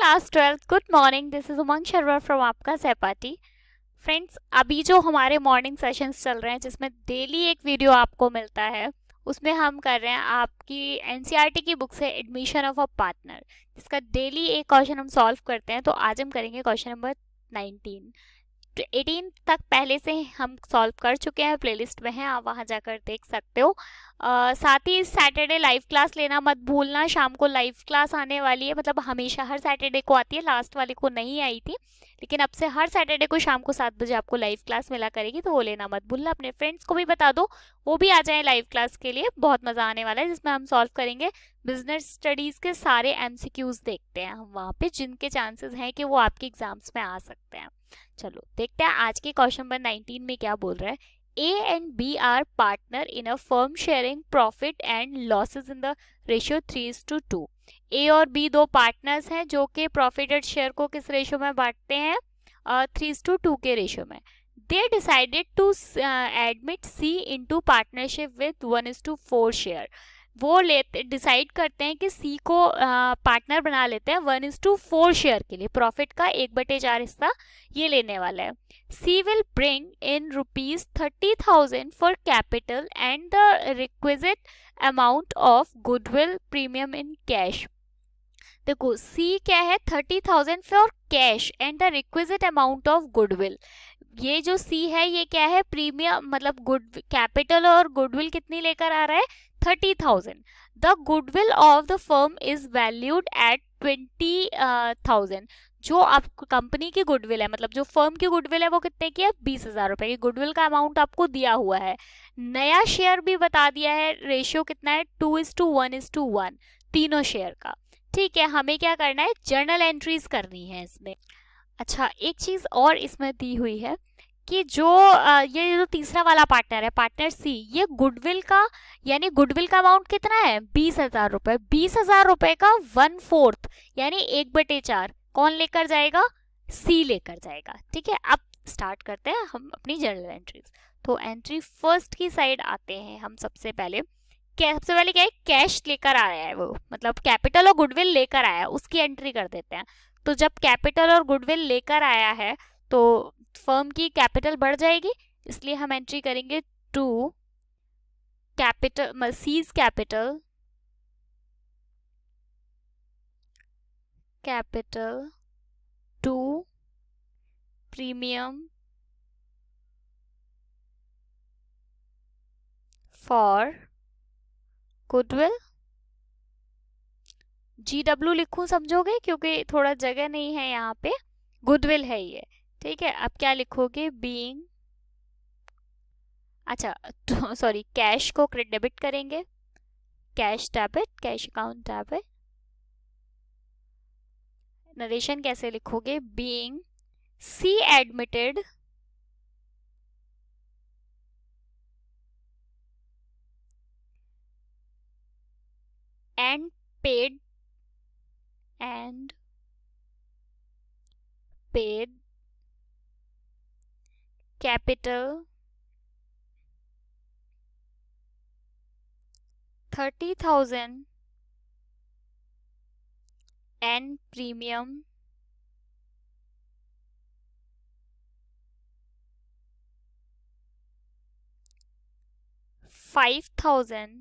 Class 12th, good morning. This is Umang Sharma from आपका सहपाठी। Friends, अभी जो हमारे मॉर्निंग सेशंस चल रहे हैं जिसमें डेली एक वीडियो आपको मिलता है, उसमें हम कर रहे हैं आपकी एनसीईआरटी की बुक से एडमिशन ऑफ अ पार्टनर, जिसका डेली एक क्वेश्चन हम सॉल्व करते हैं। तो आज हम करेंगे क्वेश्चन नंबर 19। तो 18 तक पहले से हम सॉल्व कर चुके हैं, प्लेलिस्ट में है, आप वहां जाकर देख सकते हो। साथ ही सैटरडे लाइव क्लास लेना मत भूलना। शाम को लाइव क्लास आने वाली है, मतलब हमेशा हर सैटरडे को आती है, लास्ट वाले को नहीं आई थी, लेकिन अब से हर सैटरडे को शाम को 7 बजे आपको लाइव क्लास मिला करेगी, तो वो लेना मत भूलना। अपने फ्रेंड्स को भी बता दो, वो भी आ जाए लाइव क्लास के लिए। बहुत मजा आने वाला है, जिसमें हम सॉल्व करेंगे बिजनेस स्टडीज के सारे एमसीक्यूज। देखते हैं हम वहाँ पे जिनके चांसेस हैं कि वो आपके एग्जाम्स में आ सकते हैं। चलो देखते हैं आज के क्वेश्चन नंबर 19 में क्या बोल रहा है। A and B are partner in a firm sharing profit and losses in the ratio 3:2। A और B दो पार्टनर्स हैं जो कि प्रॉफिट एंड शेयर को किस रेशियो में बांटते हैं? 3:2 के रेशियो में। They decided to admit C into partnership with 1:4 share. वो लेते डिसाइड करते हैं कि सी को पार्टनर बना लेते हैं 1:4 शेयर के लिए। प्रॉफिट का 1/4 हिस्सा ये लेने वाला है। C will bring in ₹30,000 for capital and the requisite amount of goodwill premium in cash. देखो, सी क्या है? 30,000 for cash and the requisite amount of goodwill. ये जो सी है ये क्या है? प्रीमियम, मतलब गुड कैपिटल और गुडविल कितनी लेकर आ रहा है? 30,000। The goodwill of the firm is valued at 20,000। जो आप कंपनी की गुडविल है, मतलब जो फर्म की गुडविल है, वो कितने की है? 20,000 रुपए की गुडविल का अमाउंट आपको दिया हुआ है। नया शेयर भी बता दिया है। रेशियो कितना है? 2:1:1, तीनों शेयर का। ठीक है, हमें क्या करना है? जर्नल एंट्रीज करनी है इसमें। अच्छा, एक चीज और इसमें दी हुई है कि जो ये जो तीसरा वाला पार्टनर है, पार्टनर सी, ये गुडविल का, यानी गुडविल का अमाउंट कितना है? 20,000 रुपए। 20,000 रुपए का 1/4 यानी 1/4 कौन लेकर जाएगा? सी लेकर जाएगा। ठीक है, अब स्टार्ट करते हैं हम अपनी जर्नल एंट्रीज। तो एंट्री फर्स्ट की साइड आते हैं हम। सबसे पहले क्या है? कैश लेकर आया है वो, मतलब कैपिटल और गुडविल लेकर आया है, उसकी एंट्री कर देते हैं। तो जब कैपिटल और गुडविल लेकर आया है तो फर्म की कैपिटल बढ़ जाएगी, इसलिए हम एंट्री करेंगे to capital, C's capital to premium for goodwill. GW लिखूं, समझोगे? क्योंकि थोड़ा जगह नहीं है यहाँ पे, गुडविल है ये। ठीक है, अब क्या लिखोगे? बीइंग, अच्छा सॉरी, कैश को डेबिट करेंगे, cash debit, cash account debit. Narration कैसे लिखोगे? Being C admitted and paid capital 30,000 and premium 5,000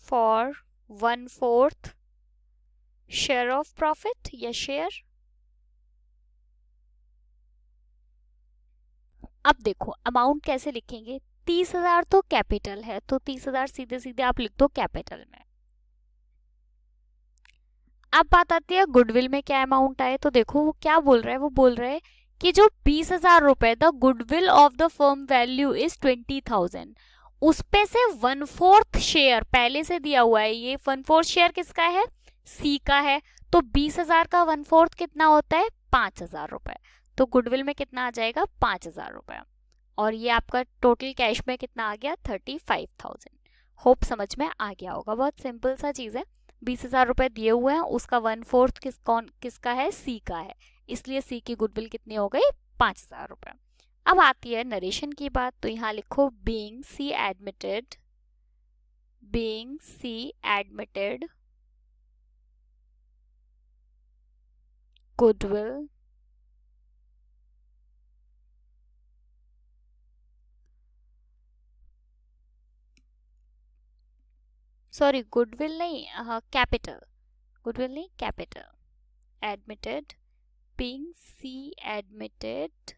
for 1/4 share of profit या शेयर। अब देखो अमाउंट कैसे लिखेंगे। 30,000 तो कैपिटल है, तो 30,000 सीधे सीधे आप लिख दो कैपिटल में। अब बात आती है गुडविल में क्या अमाउंट आए। तो देखो वो क्या बोल रहा है, वो बोल रहा है कि जो 20,000 रुपए, the goodwill of the firm value is 20,000, उस पे से 1/4 शेयर पहले से दिया हुआ है। ये 1/4 शेयर किसका है? सी का है। तो 20,000 का 1/4 कितना होता है? 5,000 रुपए। तो गुडविल में कितना आ जाएगा? 5,000 रुपए। और ये आपका टोटल कैश में कितना आ गया? 35,000। होप समझ में आ गया होगा, बहुत सिंपल सा चीज है। 20,000 रुपए दिए हुए हैं, उसका 1/4 किसका है? सी का है, इसलिए सी की गुडविल कितनी हो गई? 5,000 रुपए। अब आती है नरेशन की बात। तो यहाँ लिखो being C admitted goodwill, sorry goodwill नहीं, कैपिटल, गुडविल नहीं capital, admitted, being C admitted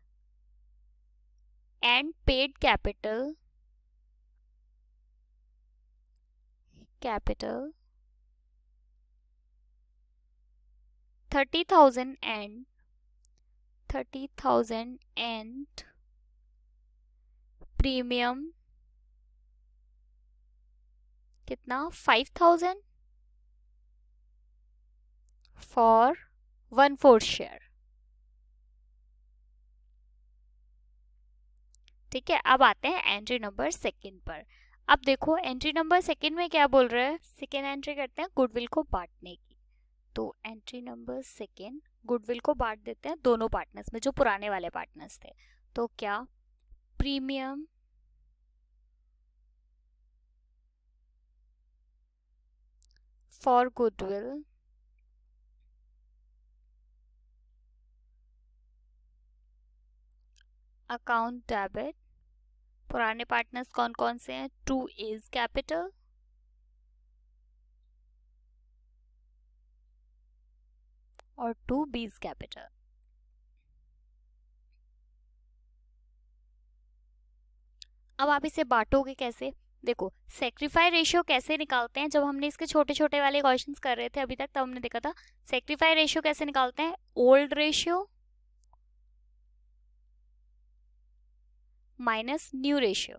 and paid capital 30,000 and 30,000 and premium कितना 5,000 फॉर 1/4 शेयर। ठीक है, अब आते हैं एंट्री नंबर सेकंड पर। अब देखो एंट्री नंबर सेकंड में क्या बोल रहा है, सेकंड एंट्री करते हैं गुडविल को बांटने की। तो एंट्री नंबर सेकंड, गुडविल को बांट देते हैं दोनों पार्टनर्स में जो पुराने वाले पार्टनर्स थे। तो क्या premium for goodwill account debit, पुराने पार्टनर्स कौन कौन से हैं, 2 इज कैपिटल और 2 बीज कैपिटल। अब आप इसे बांटोगे कैसे, देखो सेक्रीफाई रेशियो कैसे निकालते हैं, जब हमने इसके छोटे छोटे वाले क्वेश्चंस कर रहे थे अभी तक तब हमने देखा था सेक्रीफाई रेशियो कैसे निकालते हैं, old ratio minus new ratio.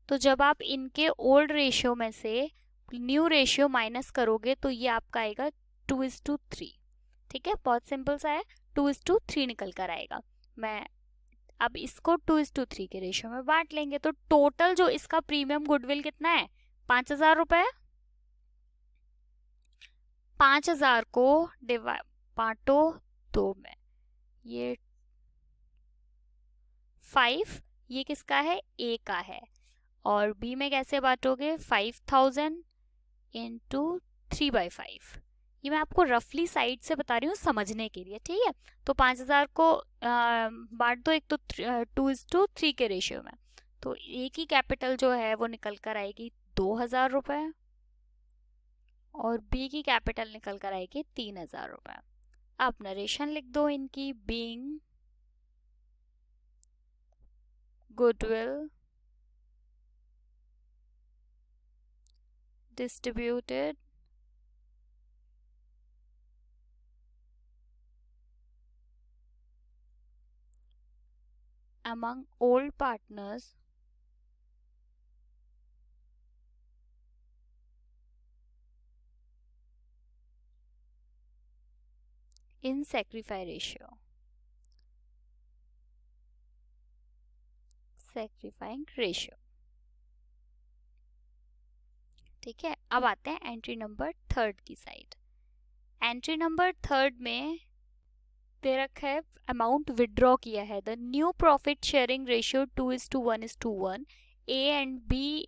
तो जब आप इनके ओल्ड रेशियो में से न्यू रेशियो माइनस करोगे तो ये आपका आएगा 2:3। ठीक है, बहुत सिंपल सा है, 2:3 निकल कर आएगा। मैं अब इसको 2:3 के रेशियो में बांट लेंगे तो टोटल जो इसका प्रीमियम गुडविल कितना है, 5,000 रुपए। 5,000 को बांटो 2 में, ये 5, ये किसका है, ए का है। और बी में कैसे बांटोगे, 5,000 इंटू 3/5। ये मैं आपको रफली साइड से बता रही हूँ समझने के लिए, ठीक है। तो 5,000 को बांट दो, एक तो 2:3 के रेशियो में, तो ए की कैपिटल जो है वो निकल कर आएगी 2,000 रुपए और बी की कैपिटल निकल कर आएगी 3,000 रुपए। अब नरेशन लिख दो इनकी, being goodwill distributed among old partners in sacrifice ratio, sacrificing ratio। ठीक है, अब आते हैं एंट्री नंबर थर्ड की साइड। एंट्री नंबर थर्ड में दे रखा है अमाउंट विड्रॉ किया है, the new profit sharing ratio 2:1:1। A and B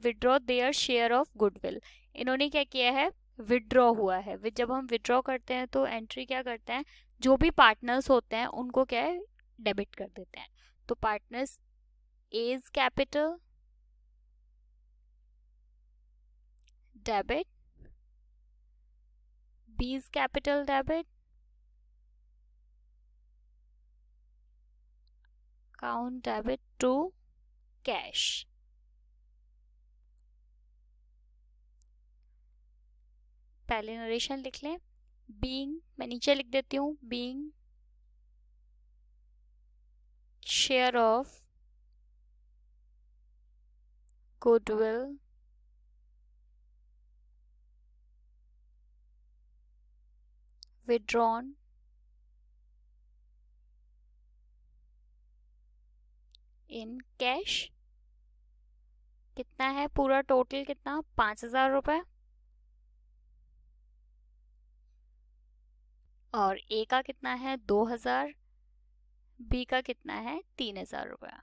withdraw their share of goodwill. इन्होंने क्या किया है, विड्रॉ हुआ है। जब हम विड्रॉ करते हैं तो एंट्री क्या करते हैं, जो भी पार्टनर्स होते हैं उनको क्या है, डेबिट कर देते हैं। तो partners A's capital debit, B's capital debit, account debit to cash. पहले नरेशन लिख लें, बीइंग, मैं नीचे लिख देती हूँ, being share of goodwill withdrawn in cash. कितना है पूरा टोटल, कितना, 5,000 रुपए और ए का कितना है 2,000, बी का कितना है 3,000 रुपया।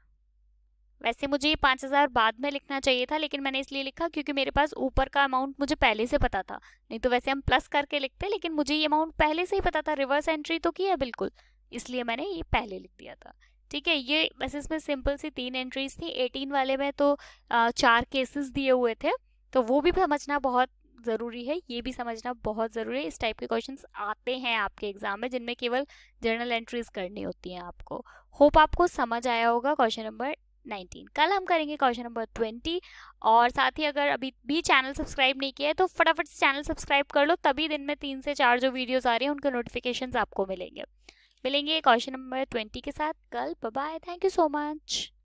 वैसे मुझे ये 5,000 बाद में लिखना चाहिए था, लेकिन मैंने इसलिए लिखा क्योंकि मेरे पास ऊपर का अमाउंट मुझे पहले से पता था। नहीं तो वैसे हम प्लस करके लिखते, लेकिन मुझे ये अमाउंट पहले से ही पता था, रिवर्स एंट्री तो की है बिल्कुल, इसलिए मैंने ये पहले लिख दिया था। ठीक है, ये वैसे इसमें सिंपल सी 3 एंट्रीज थी। 18 वाले में तो 4 केसेस दिए हुए थे, तो वो भी समझना बहुत ज़रूरी है, ये भी समझना बहुत ज़रूरी है। इस टाइप के क्वेश्चंस आते हैं आपके एग्जाम में, जिनमें केवल जर्नल एंट्रीज करनी होती हैं आपको। होप आपको समझ आया होगा क्वेश्चन नंबर 19। कल हम करेंगे क्वेश्चन नंबर 20। और साथ ही अगर अभी भी चैनल सब्सक्राइब नहीं किया है तो फटाफट से चैनल सब्सक्राइब कर लो, तभी दिन में 3 से 4 जो वीडियोस आ रही हैं उनके नोटिफिकेशंस आपको मिलेंगे। मिलेंगे क्वेश्चन नंबर 20 के साथ कल। Bye bye, thank you so much.